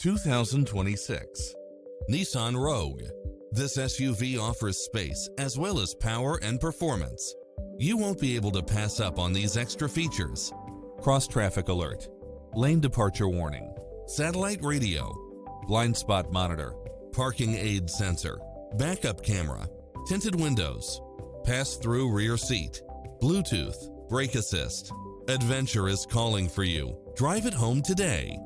2026 Nissan Rogue. This SUV offers space as well as power and performance. You won't be able to pass up on these extra features: cross-traffic alert, lane departure warning, satellite radio, blind spot monitor, parking aid sensor, backup camera, tinted windows, pass-through rear seat, Bluetooth, brake assist. Adventure is calling for you. Drive it home today.